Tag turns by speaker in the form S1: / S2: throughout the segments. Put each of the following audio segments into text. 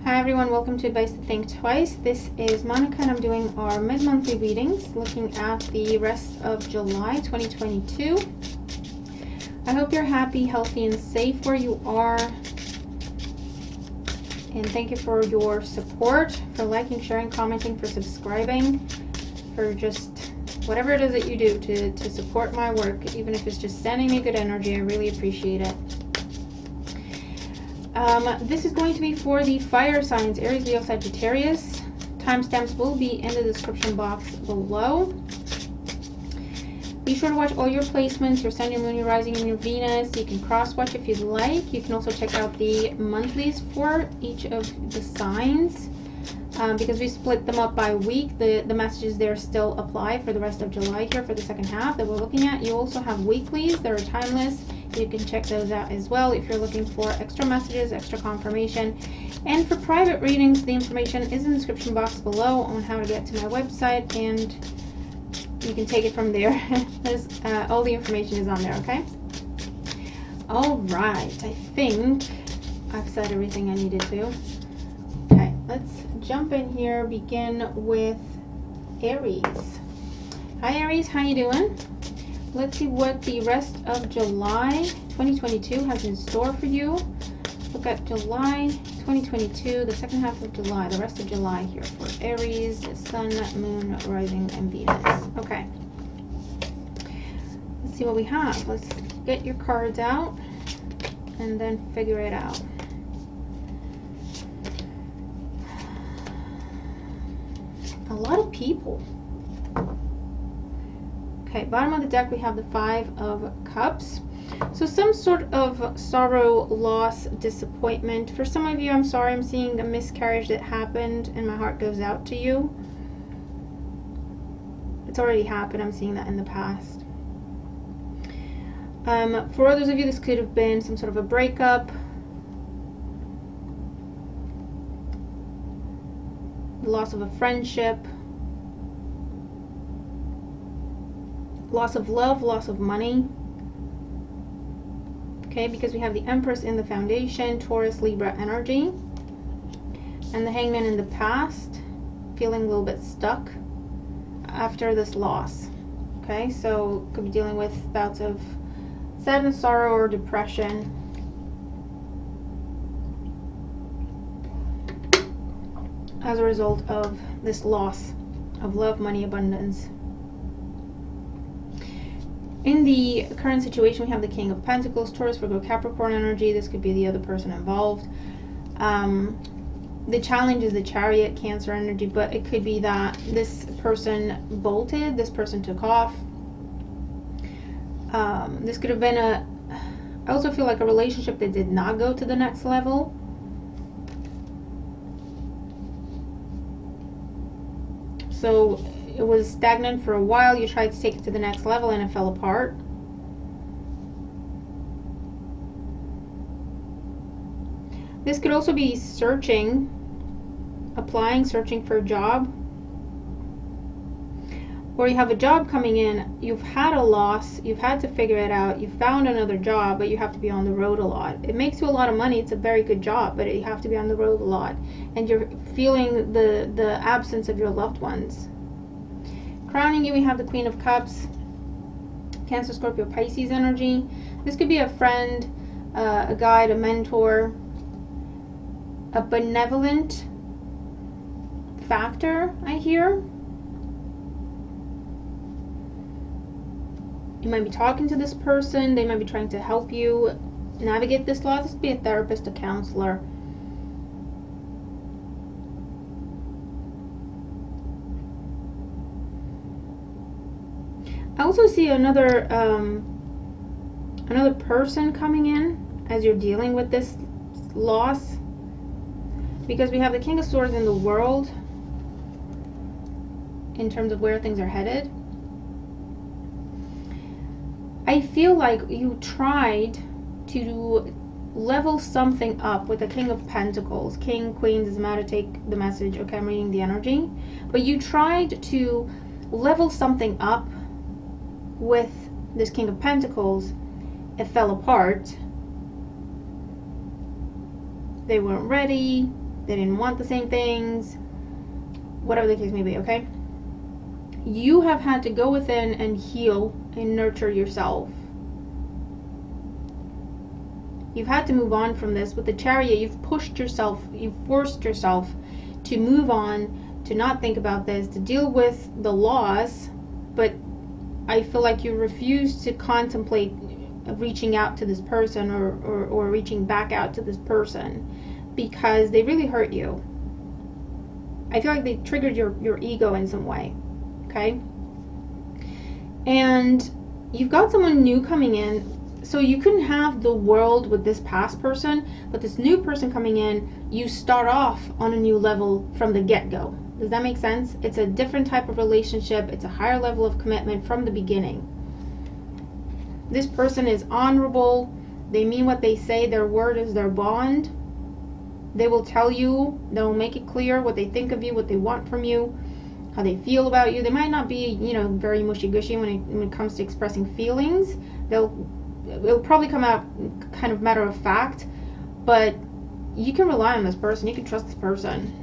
S1: Hi everyone, welcome to Advice to Think Twice. This is Monica and I'm doing our mid-monthly readings looking at the rest of July 2022. I hope you're happy, healthy, and safe where you are. And thank you for your support, for liking, sharing, commenting, for subscribing, for just whatever it is that you do to support my work, even if it's just sending me good energy. I really appreciate it. This is going to be for the fire signs, Aries, Leo, Sagittarius. Timestamps will be in the description box below. Be sure to watch all your placements, your sun, your moon, your rising, and your Venus. You can cross-watch if you'd like. You can also check out the monthlies for each of the signs. Because we split them up by week, the messages there still apply for the rest of July here for the second half that we're looking at. You also have weeklies that are timeless. You can check those out as well if you're looking for extra messages, extra confirmation. And for private readings, the information is in the description box below on how to get to my website, and you can take it from there. All the information is on there, okay? All right, I think I've said everything I needed to. Okay, let's jump in here, begin with Aries. Hi Aries, how you doing? Let's see what the rest of July 2022 has in store for you. Look at July 2022, the second half of July, the rest of July here for Aries, Sun, Moon, Rising, and Venus. Okay. Let's see what we have. Let's get your cards out and then figure it out. A lot of people. Okay, bottom of the deck we have the Five of Cups. So some sort of sorrow, loss, disappointment. For some of you, I'm sorry, I'm seeing a miscarriage that happened and my heart goes out to you. It's already happened. I'm seeing that in the past. For others of you, this could have been some sort of a breakup. The loss of a friendship. Loss of love, loss of money. Okay, because we have the Empress in the foundation, Taurus, Libra energy. And the Hangman in the past, feeling a little bit stuck after this loss. Okay, so could be dealing with bouts of sadness, sorrow, or depression. As a result of this loss of love, money, abundance. In the current situation, we have the King of Pentacles, Taurus, Virgo, Capricorn energy. This could be the other person involved. The challenge is the Chariot, Cancer energy, but it could be that this person bolted, this person took off. This could have been I also feel like a relationship that did not go to the next level. So it was stagnant for a while. You tried to take it to the next level and it fell apart. This could also be searching, applying, searching for a job. Or you have a job coming in, you've had a loss, you've had to figure it out, you found another job, but you have to be on the road a lot. It makes you a lot of money, it's a very good job, but you have to be on the road a lot. And you're feeling the absence of your loved ones. Crowning you, we have the Queen of Cups, Cancer, Scorpio, Pisces energy. This could be a friend, a guide, a mentor, a benevolent factor, I hear. You might be talking to this person. They might be trying to help you navigate this loss. This could be a therapist, a counselor. I also see another person coming in as you're dealing with this loss, because we have the King of Swords in the World in terms of where things are headed. I feel like you tried to level something up with the King of Pentacles. King, Queen, doesn't matter, take the message. Okay, I'm reading the energy. But you tried to level something up with this King of Pentacles. It fell apart. They weren't ready. they didn't want the same things, whatever the case may be, okay? You have had to go within and heal and nurture yourself. You've had to move on from this. With the Chariot, you've pushed yourself, you've forced yourself to move on, to not think about this, to deal with the loss, but I feel like you refuse to contemplate reaching out to this person or reaching back out to this person because they really hurt you. I feel like they triggered your ego in some way, okay? And you've got someone new coming in, so you couldn't have the world with this past person, but this new person coming in, you start off on a new level from the get-go. Does that make sense? It's a different type of relationship. It's a higher level of commitment from the beginning. This person is honorable. They mean what they say. Their word is their bond. They will tell you, they'll make it clear what they think of you, what they want from you, how they feel about you. They might not be, very mushy-gushy when it comes to expressing feelings. It'll probably come out kind of matter of fact, but you can rely on this person. You can trust this person.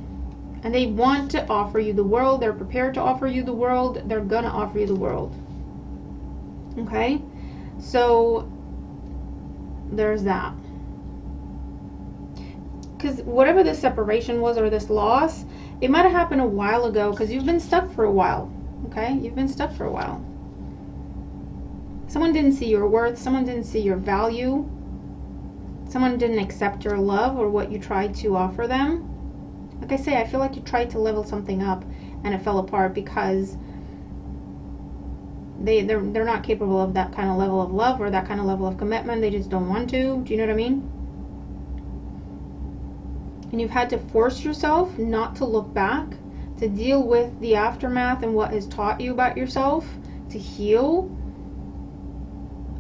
S1: And they want to offer you the world. They're prepared to offer you the world. They're gonna offer you the world. Okay? So there's that. Because whatever this separation was or this loss, it might have happened a while ago because you've been stuck for a while. Okay? You've been stuck for a while. Someone didn't see your worth. Someone didn't see your value. Someone didn't accept your love or what you tried to offer them. Like I say, I feel like you tried to level something up and it fell apart because they're not capable of that kind of level of love or that kind of level of commitment. They just don't want to. Do you know what I mean? And you've had to force yourself not to look back, to deal with the aftermath and what has taught you about yourself, to heal.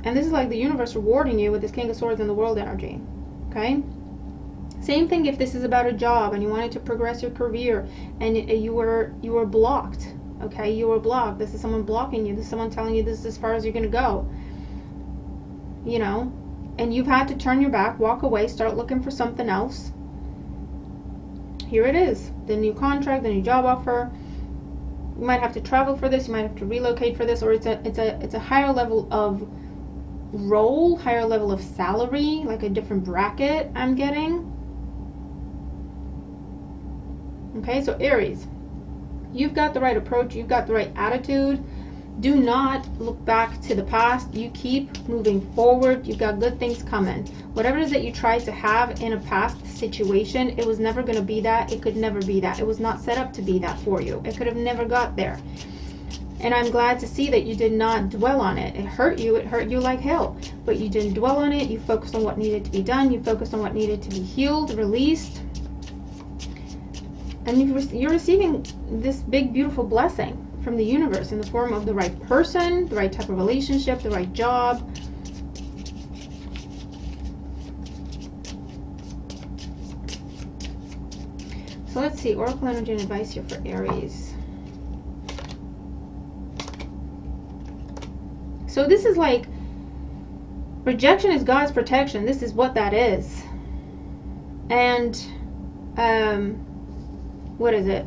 S1: And this is like the universe rewarding you with this King of Swords and the World energy. Okay? Same thing if this is about a job and you wanted to progress your career and you were blocked. Okay, you were blocked. This is someone blocking you. This is someone telling you this is as far as you're going to go. And you've had to turn your back, walk away, start looking for something else. Here it is. The new contract, the new job offer. You might have to travel for this. You might have to relocate for this, or it's a higher level of role, higher level of salary, like a different bracket I'm getting. Okay, so Aries, you've got the right approach, you've got the right attitude. Do not look back to the past. You keep moving forward. You've got good things coming. Whatever it is that you tried to have in a past situation, it was never going to be that. It could never be that. It was not set up to be that for you. It could have never got there. And I'm glad to see that you did not dwell on it. It hurt you like hell. But you didn't dwell on it. You focused on what needed to be done. You focused on what needed to be healed, released. And you're receiving this big, beautiful blessing from the universe in the form of the right person, the right type of relationship, the right job. So let's see, Oracle energy and advice here for Aries. So this is like, rejection is God's protection. This is what that is. And, what is it?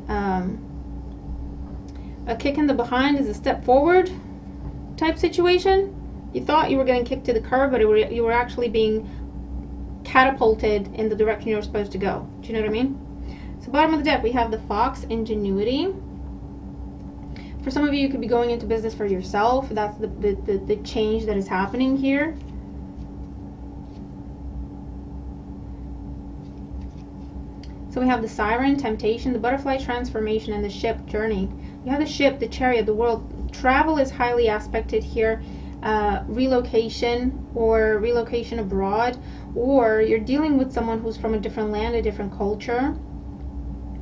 S1: A kick in the behind is a step forward type situation. You thought you were getting kicked to the curb, but you were actually being catapulted in the direction you were supposed to go. Do you know what I mean? So bottom of the deck, we have the Fox, ingenuity. For some of you, you could be going into business for yourself. That's the change that is happening here. So we have the Siren, temptation, the butterfly, transformation, and the ship, journey. You have the ship, the chariot, the world. Travel is highly aspected here. Relocation or relocation abroad, or you're dealing with someone who's from a different land, a different culture.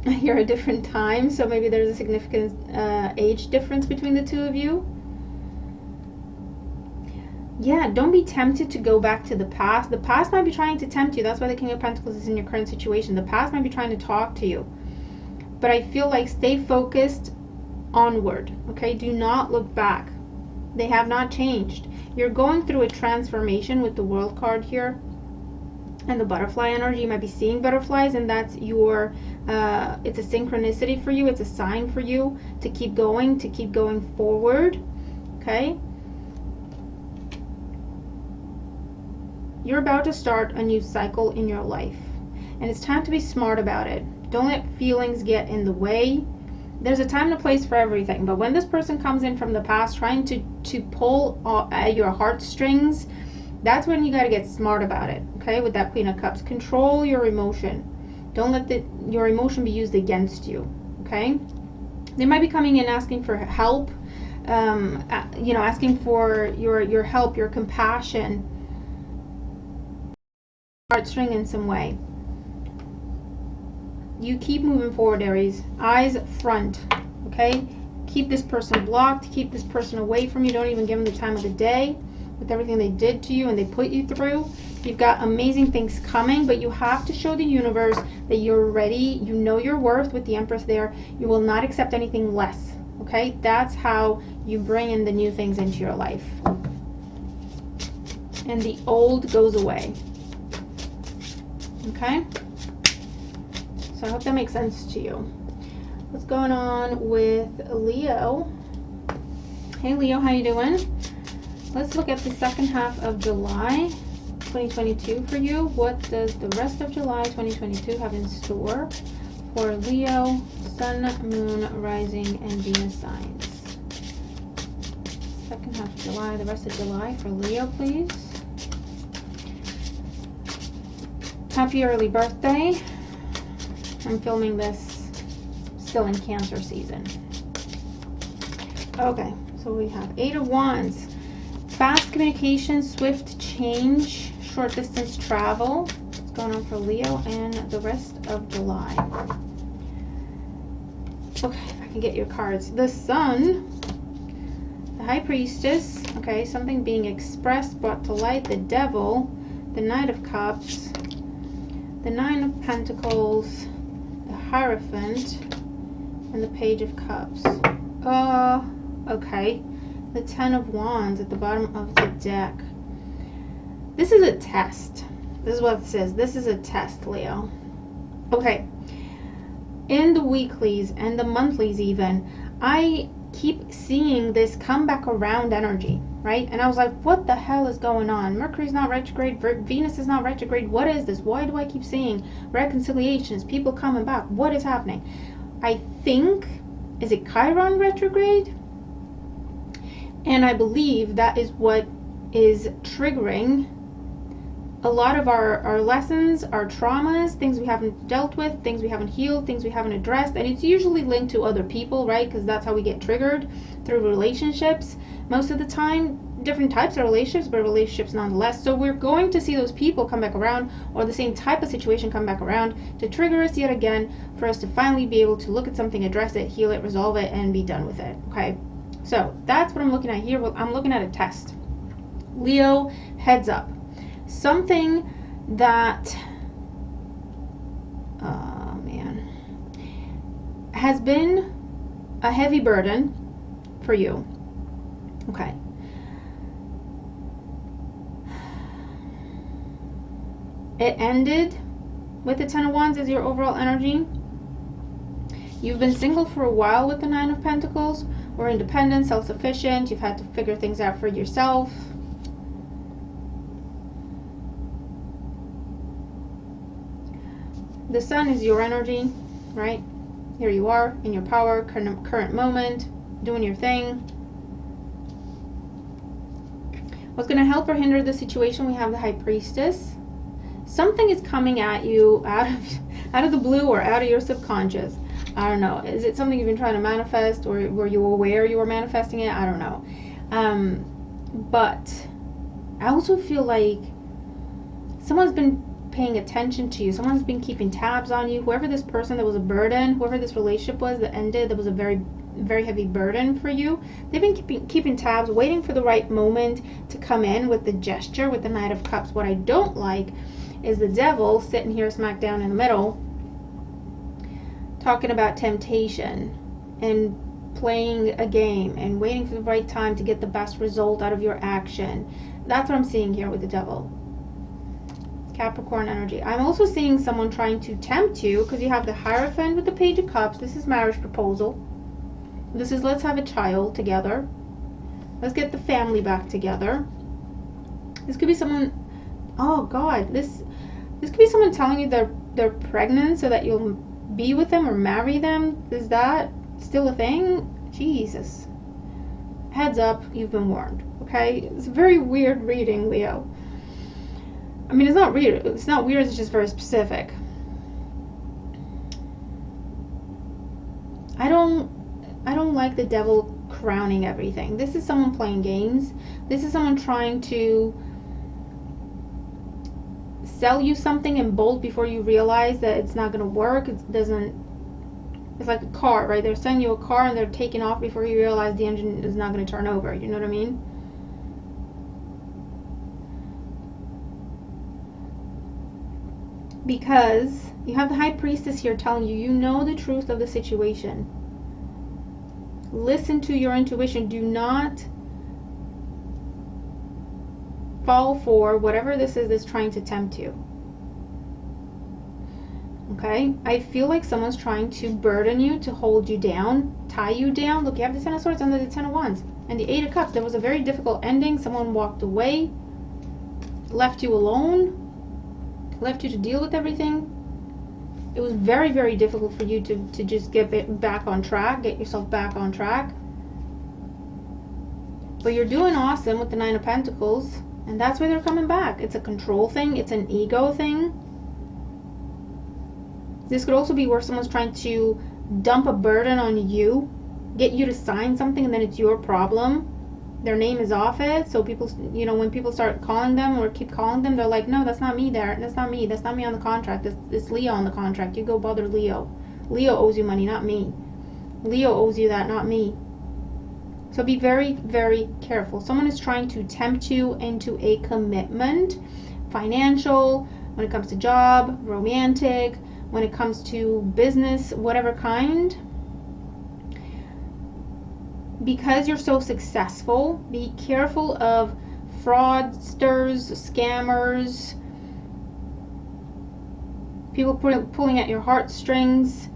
S1: You're a different time, so maybe there's a significant age difference between the two of you. Yeah, don't be tempted to go back to the past. The past might be trying to tempt you. That's why the King of Pentacles is in your current situation. The past might be trying to talk to you. But I feel like stay focused onward, okay? Do not look back. They have not changed. You're going through a transformation with the World card here. and the butterfly energy. You might be seeing butterflies, and that's your it's a synchronicity for you. It's a sign for you to keep going forward. Okay, you're about to start a new cycle in your life, and it's time to be smart about it. Don't let feelings get in the way. There's a time and a place for everything, but when this person comes in from the past trying to pull at your heartstrings, that's when you got to get smart about it. Okay, with that Queen of Cups, control your emotion. Don't let your emotion be used against you. Okay, they might be coming in asking for help, asking for your help, your compassion, heartstring in some way. You keep moving forward, Aries. Eyes front. Okay, keep this person blocked, keep this person away from you. Don't even give them the time of the day with everything they did to you and they put you through. You've got amazing things coming, but you have to show the universe that you're ready. You know your worth with the Empress there. You will not accept anything less. Okay, that's how you bring in the new things into your life, and the old goes away. Okay, so I hope that makes sense to you. What's going on with Leo? Hey Leo, how you doing? Let's look at the second half of July 2022 for you. What does the rest of July 2022 have in store for Leo, Sun, Moon, Rising, and Venus signs? Second half of July, the rest of July for Leo, please. Happy early birthday. I'm filming this still in Cancer season. Okay, so we have 8 of Wands. Fast communication, swift change, short distance travel. What's going on for Leo and the rest of July? Okay, if I can get your cards. The Sun, the High Priestess, okay, something being expressed, brought to light, the Devil, the Knight of Cups, the Nine of Pentacles, the Hierophant, and the Page of Cups. Okay. The Ten of Wands at the bottom of the deck. This is a test. This is what it says. This is a test, Leo. Okay. In the weeklies and the monthlies even, I keep seeing this come back around energy, right? And I was like, what the hell is going on? Mercury's not retrograde. Venus is not retrograde. What is this? Why do I keep seeing reconciliations? People coming back. What is happening? I think, is it Chiron retrograde? And I believe that is what is triggering a lot of our lessons, our traumas, things we haven't dealt with, things we haven't healed, things we haven't addressed. And it's usually linked to other people, right? Because that's how we get triggered, through relationships. Most of the time, different types of relationships, but relationships nonetheless. So we're going to see those people come back around, or the same type of situation come back around to trigger us yet again, for us to finally be able to look at something, address it, heal it, resolve it, and be done with it. Okay. So that's what I'm looking at here. I'm looking at a test. Leo, heads up. Something that, has been a heavy burden for you. Okay. It ended with the Ten of Wands as your overall energy. You've been single for a while with the Nine of Pentacles, or independent, self-sufficient. You've had to figure things out for yourself. The Sun is your energy, right? Here you are in your power, current moment, doing your thing. What's going to help or hinder the situation? We have the High Priestess. Something is coming at you out of the blue, or out of your subconscious. I don't know. Is it something you've been trying to manifest, or were you aware you were manifesting it? I don't know. But I also feel like someone's been paying attention to you. Someone's been keeping tabs on you. Whoever this person that was a burden, whoever this relationship was that ended, that was a very, very heavy burden for you. They've been keeping tabs, waiting for the right moment to come in with the gesture, with the Knight of Cups. What I don't like is the Devil sitting here smack down in the middle, talking about temptation and playing a game and waiting for the right time to get the best result out of your action. That's what I'm seeing here with the Devil. Capricorn energy. I'm also seeing someone trying to tempt you because you have the Hierophant with the Page of Cups. This is marriage proposal. This is let's have a child together. Let's get the family back together. This could be someone, oh God, this could be someone telling you they're pregnant so that you'll be with them or marry them. Is that still a thing? Jesus. Heads up, you've been warned. Okay? It's a very weird reading, Leo. I mean, it's not weird. It's not weird. It's just very specific. I don't like the devil crowning everything. This is someone playing games. This is someone trying to sell you something and bolt before you realize that it's not going to work. It's like a car, right? They're selling you a car and they're taking off before you realize the engine is not going to turn over. You know what I mean? Because you have the High Priestess here telling you, you know the truth of the situation. Listen to your intuition. Do not fall for whatever this is that's trying to tempt you. Okay? I feel like someone's trying to burden you, to hold you down, tie you down. Look, you have the Ten of Swords under the Ten of Wands. And the Eight of Cups. There was a very difficult ending. Someone walked away, left you alone, left you to deal with everything. It was very, very difficult for you to just get it back on track, get yourself back on track. But you're doing awesome with the Nine of Pentacles. And that's why they're coming back. It's a control thing. It's an ego thing. This could also be where someone's trying to dump a burden on you, get you to sign something, and then it's your problem. Their name is off it. So people, you know, when people start calling them or keep calling them, they're like, no, that's not me there. That's not me. That's not me on the contract. It's Leo on the contract. You go bother Leo. Leo owes you money, not me. Leo owes you that, not me. So be very, very careful. Someone is trying to tempt you into a commitment, financial, when it comes to job, romantic, when it comes to business, whatever kind. Because you're so successful, be careful of fraudsters, scammers, people pulling at your heartstrings,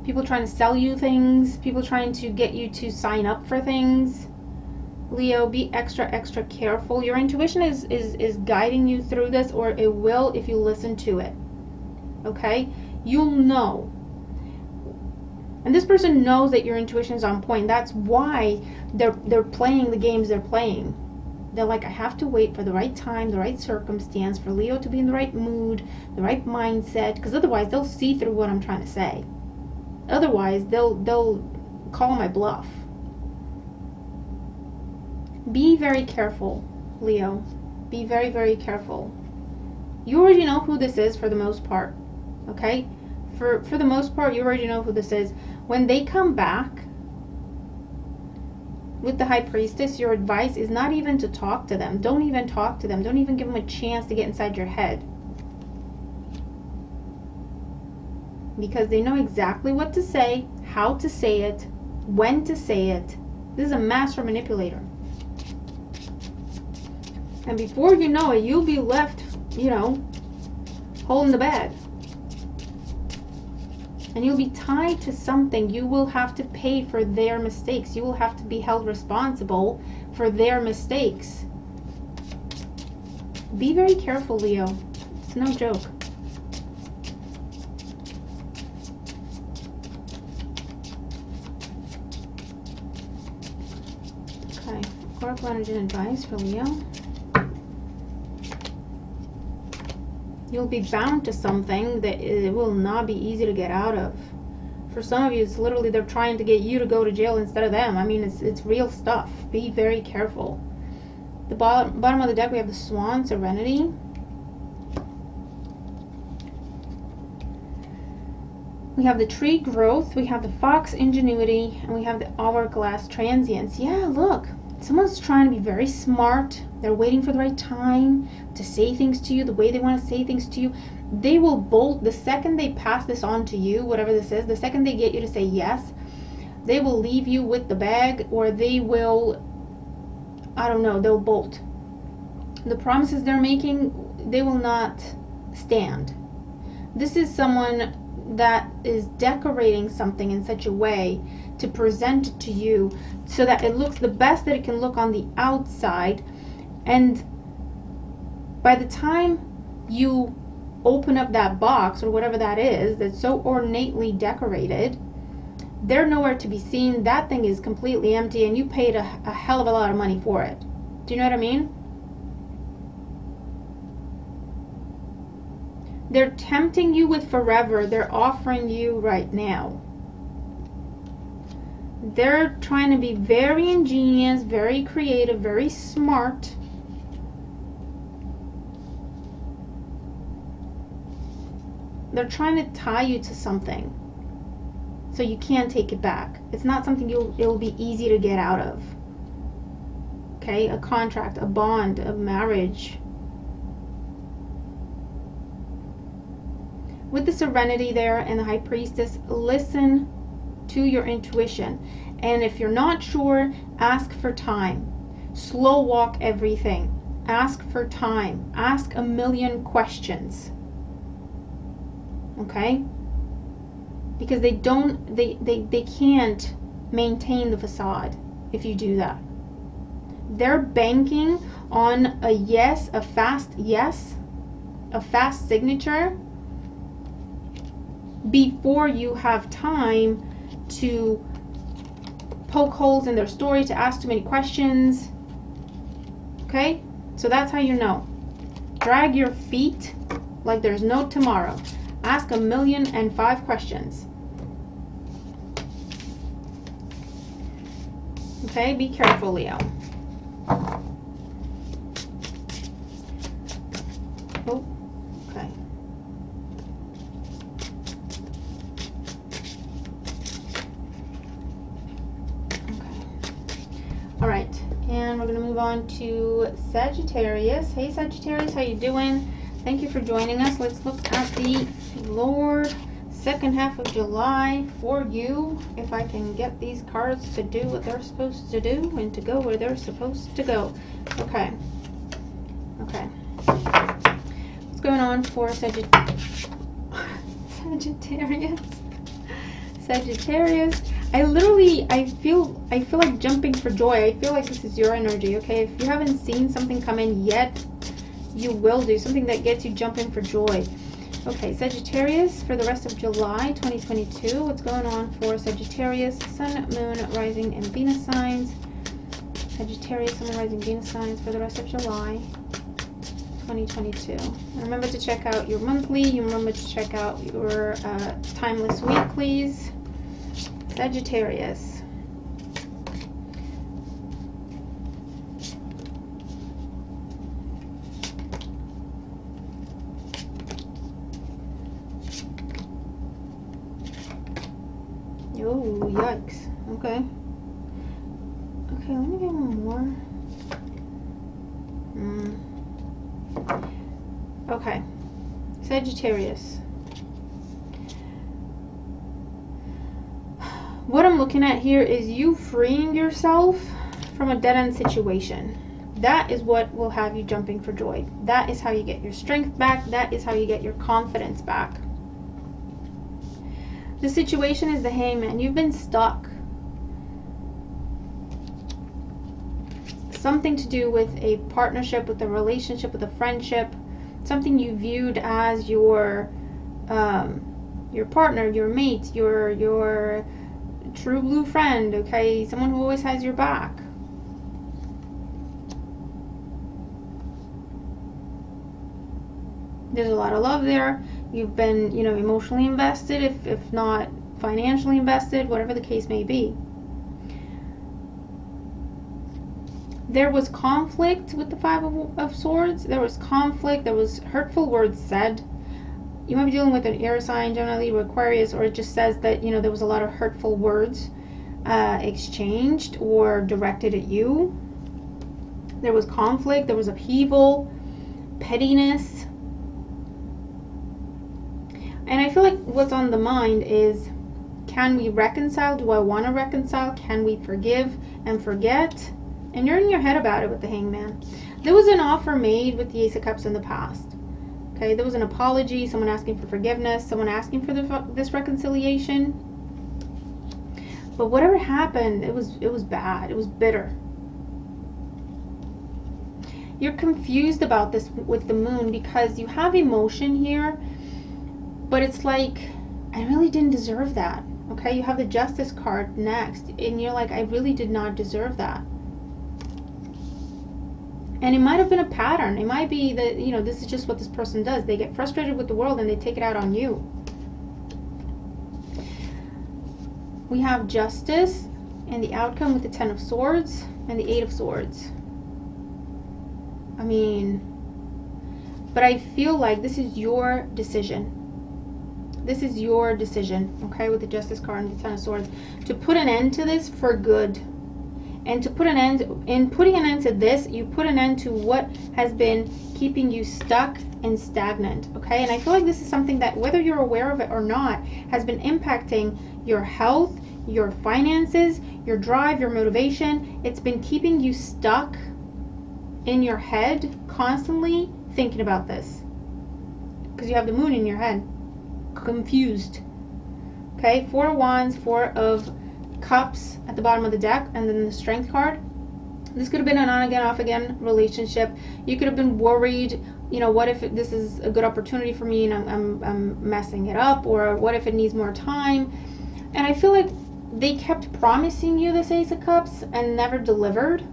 S1: people trying to sell you things, people trying to get you to sign up for things. Leo, be extra, extra careful. Your intuition is guiding you through this, or it will if you listen to it. Okay? You'll know. And this person knows that your intuition is on point. That's why they're playing the games they're playing. They're like, I have to wait for the right time, the right circumstance, for Leo to be in the right mood, the right mindset, because otherwise they'll see through what I'm trying to say. Otherwise, they'll call my bluff. Be very careful, Leo. Be very, very careful. You already know who this is for the most part. Okay? For the most part, you already know who this is. When they come back with the High Priestess, your advice is not even to talk to them. Don't even talk to them. Don't even give them a chance to get inside your head. Because they know exactly what to say, how to say it, when to say it. This is a master manipulator. And before you know it, you'll be left, you know, holding the bag. And you'll be tied to something. You will have to pay for their mistakes. You will have to be held responsible for their mistakes. Be very careful, Leo. It's no joke. Okay, Oracle Energy and Advice for Leo. You'll be bound to something that it will not be easy to get out of. For some of you, it's literally they're trying to get you to go to jail instead of them. I mean, it's real stuff. Be very careful. The bottom of the deck, we have the Swan, Serenity. We have the Tree, Growth. We have the Fox, Ingenuity. And we have the Hourglass, Transience. Yeah, look. Someone's trying to be very smart. They're waiting for the right time to say things to you the way they want to say things to you. They will bolt the second they pass this on to you, whatever this is, the second they get you to say yes, they will leave you with the bag, or they will, I don't know, they'll bolt. The promises they're making, they will not stand. This is someone that is decorating something in such a way to present it to you so that it looks the best that it can look on the outside, and by the time you open up that box or whatever that is that's so ornately decorated, they're nowhere to be seen. That thing is completely empty and you paid a hell of a lot of money for it. Do you know what I mean? They're tempting you with forever. They're offering you right now. They're trying to be very ingenious, very creative, very smart. They're trying to tie you to something so you can't take it back. It's not something it'll be easy to get out of. Okay, a contract, a bond, a marriage. With the Serenity there and the High Priestess, listen to your intuition. And if you're not sure, ask for time. Slow walk everything. Ask for time. Ask a million questions. Okay? Because they can't maintain the facade if you do that. They're banking on a yes, a fast yes, a fast signature before you have time to poke holes in their story, to ask too many questions. Okay? So that's how you know. Drag your feet like there's no tomorrow. Ask 1,000,005 questions. Okay? Be careful, Leo. Oh, okay. All right, and we're going to move on to Sagittarius. Hey Sagittarius, how you doing? Thank you for joining us. Let's look at the Lord second half of July for you. If I can get these cards to do what they're supposed to do and to go where they're supposed to go. Okay. Okay. What's going on for Sagittarius? Sagittarius. I feel like jumping for joy. I feel like this is your energy, okay? If you haven't seen something come in yet, you will do. Something that gets you jumping for joy. Okay, Sagittarius, for the rest of July 2022, what's going on for Sagittarius? Sun, Moon, Rising, and Venus signs. Sagittarius, Sun, Rising, Venus signs for the rest of July 2022. And remember to check out your monthly. You remember to check out your timeless weeklies. Sagittarius. Oh, yikes. Okay. Okay, let me get one more. Okay. Sagittarius. What I'm looking at here is you freeing yourself from a dead-end situation. That is what will have you jumping for joy. That is how you get your strength back. That is how you get your confidence back. The situation is the Hangman. You've been stuck. Something to do with a partnership, with a relationship, with a friendship. Something you viewed as your partner, your mate, your true blue friend, okay? Someone who always has your back. There's a lot of love there. You've been, emotionally invested, if not financially invested, whatever the case may be. There was conflict with the Five of Swords. There was conflict. There was hurtful words said. You might be dealing with an air sign, generally, or Aquarius, or it just says that, there was a lot of hurtful words exchanged or directed at you. There was conflict. There was upheaval, pettiness. And I feel like what's on the mind is, can we reconcile? Do I want to reconcile? Can we forgive and forget? And you're in your head about it with the Hangman. There was an offer made with the Ace of Cups in the past. Okay, there was an apology, someone asking for forgiveness, someone asking for this reconciliation. But whatever happened, it was bad. It was bitter. You're confused about this with the moon because you have emotion here, but it's like, I really didn't deserve that. Okay, you have the Justice card next, and you're like, I really did not deserve that. And it might have been a pattern. It might be that, you know, this is just what this person does. They get frustrated with the world and they take it out on you. We have Justice and the outcome with the Ten of Swords and the Eight of Swords. I mean, but I feel like this is your decision. This is your decision, okay, with the Justice card and the Ten of Swords, to put an end to this for good. And to put an end, in putting an end to this, you put an end to what has been keeping you stuck and stagnant, okay? And I feel like this is something that, whether you're aware of it or not, has been impacting your health, your finances, your drive, your motivation. It's been keeping you stuck in your head, constantly thinking about this. Because you have the moon in your head. Confused. Okay, Four of Wands, Four of Cups at the bottom of the deck, and then the Strength card. This could have been an on again, off again relationship. You could have been worried, you know, what if this is a good opportunity for me and I'm messing it up, or what if it needs more time? And I feel like they kept promising you this Ace of Cups and never delivered.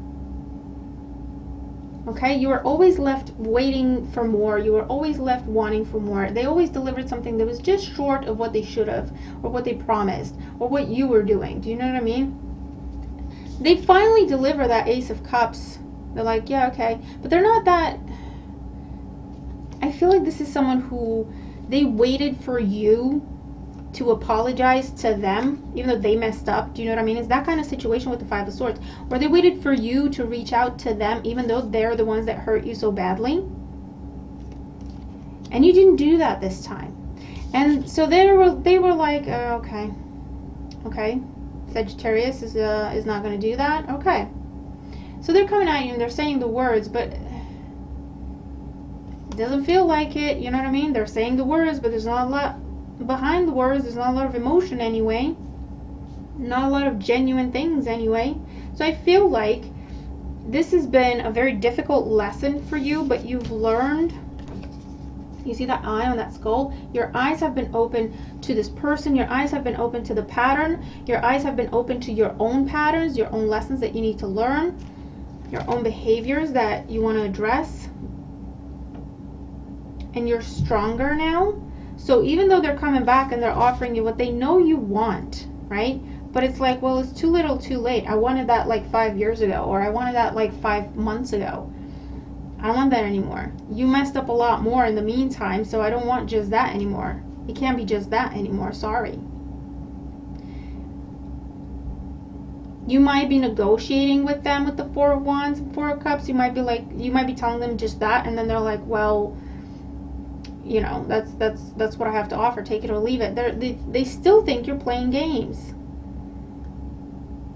S1: Okay, you were always left waiting for more. You were always left wanting for more. They always delivered something that was just short of what they should have, or what they promised, or what you were doing. Do you know what I mean? They finally deliver that Ace of Cups. They're like, yeah, okay. But they're not that... I feel like this is someone who, they waited for you to apologize to them, even though they messed up. Do you know what I mean? It's that kind of situation with the Five of Swords, where they waited for you to reach out to them, even though they're the ones that hurt you so badly. And you didn't do that this time. And so they were like, okay, Sagittarius is not going to do that. Okay. So they're coming at you and they're saying the words, but it doesn't feel like it. You know what I mean? They're saying the words, but there's not a lot behind the words. There's not a lot of emotion anyway, not a lot of genuine things anyway. So I feel like this has been a very difficult lesson for you, but you've learned. You see that eye on that skull? Your eyes have been open to this person. Your eyes have been open to the pattern. Your eyes have been open to your own patterns, your own lessons that you need to learn, your own behaviors that you want to address. And you're stronger now. So even though they're coming back and they're offering you what they know you want, right? But it's like, well, it's too little too late. I wanted that like 5 years ago, or I wanted that like 5 months ago. I don't want that anymore. You messed up a lot more in the meantime, so I don't want just that anymore. It can't be just that anymore, sorry. You might be negotiating with them with the Four of Wands and Four of Cups. You might be telling them just that, and then they're like, well, you know, that's what I have to offer. Take it or leave it. They still think you're playing games.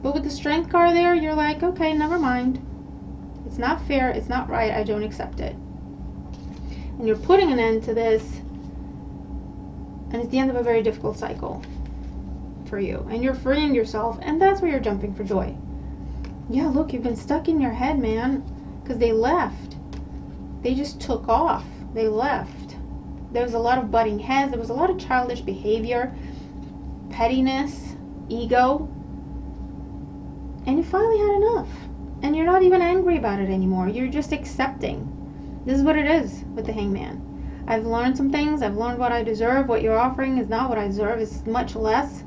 S1: But with the Strength card there, you're like, okay, never mind. It's not fair. It's not right. I don't accept it. And you're putting an end to this. And it's the end of a very difficult cycle for you. And you're freeing yourself. And that's where you're jumping for joy. Yeah, look, you've been stuck in your head, man. Because they left. They just took off. They left. There was a lot of butting heads. There was a lot of childish behavior, pettiness, ego. And you finally had enough. And you're not even angry about it anymore. You're just accepting. This is what it is with the Hangman. I've learned some things. I've learned what I deserve. What you're offering is not what I deserve. It's much less.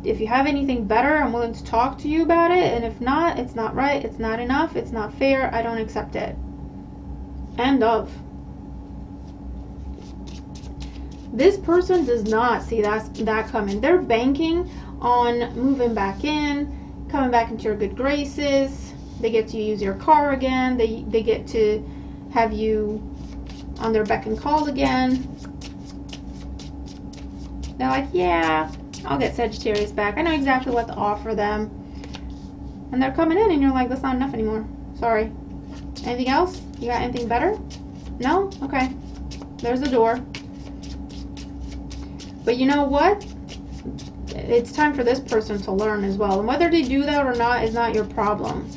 S1: If you have anything better, I'm willing to talk to you about it. And if not, it's not right. It's not enough. It's not fair. I don't accept it. End of. This person does not see that coming. They're banking on moving back in, coming back into your good graces. They get to use your car again. They get to have you on their beck and call again. They're like, yeah, I'll get Sagittarius back. I know exactly what to offer them. And they're coming in and you're like, that's not enough anymore. Sorry. Anything else? You got anything better? No? Okay. There's the door. But you know what? It's time for this person to learn as well. And whether they do that or not is not your problem.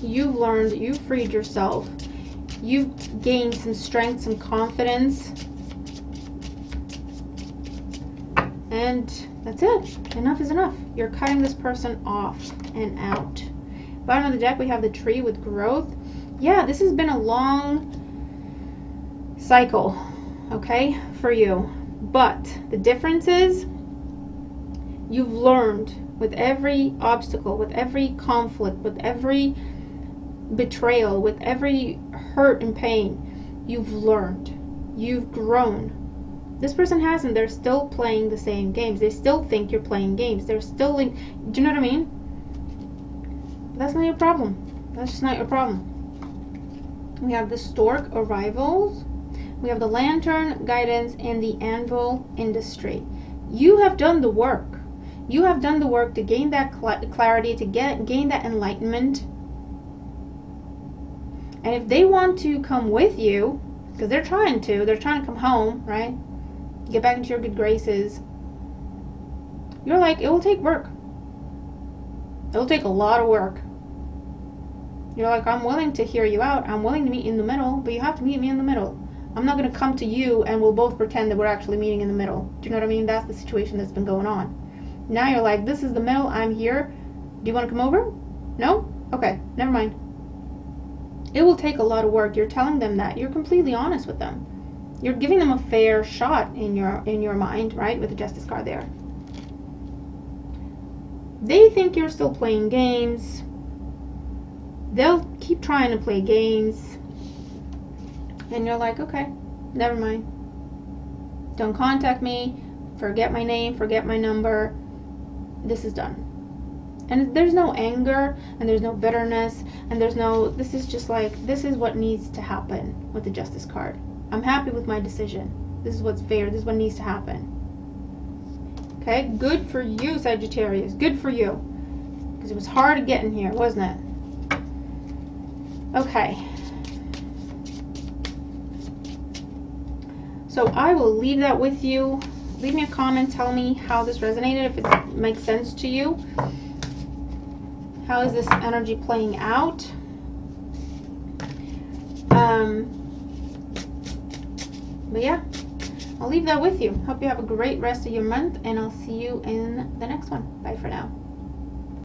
S1: You've learned, you've freed yourself. You've gained some strength, some confidence. And that's it. Enough is enough. You're cutting this person off and out. Bottom of the deck, we have the tree with growth. Yeah, this has been a long cycle, okay, for you. But the difference is you've learned with every obstacle, with every conflict, with every betrayal, with every hurt and pain, you've learned. You've grown. This person hasn't. They're still playing the same games. They still think you're playing games. They're still do you know what I mean? That's not your problem. That's just not your problem. We have the stork arrivals. We have the lantern guidance and the anvil industry. You have done the work. You have done the work to gain that clarity, to gain that enlightenment. And if they want to come with you, because they're trying to come home, right? Get back into your good graces. You're like, it will take work. It will take a lot of work. You're like, I'm willing to hear you out. I'm willing to meet in the middle, but you have to meet me in the middle. I'm not going to come to you and we'll both pretend that we're actually meeting in the middle. Do you know what I mean? That's the situation that's been going on. Now you're like, this is the middle. I'm here. Do you want to come over? No? Okay, never mind. It will take a lot of work. You're telling them that. You're completely honest with them. You're giving them a fair shot in your mind, right? With the Justice card there. They think you're still playing games. They'll keep trying to play games. And you're like, okay, never mind. Don't contact me. Forget my name. Forget my number. This is done. And there's no anger. And there's no bitterness. And there's no... This is just like... This is what needs to happen with the Justice card. I'm happy with my decision. This is what's fair. This is what needs to happen. Okay? Good for you, Sagittarius. Good for you. Because it was hard getting here, wasn't it? Okay. So I will leave that with you. Leave me a comment. Tell me how this resonated, if it makes sense to you. How is this energy playing out? But yeah, I'll leave that with you. Hope you have a great rest of your month, and I'll see you in the next one. Bye for now.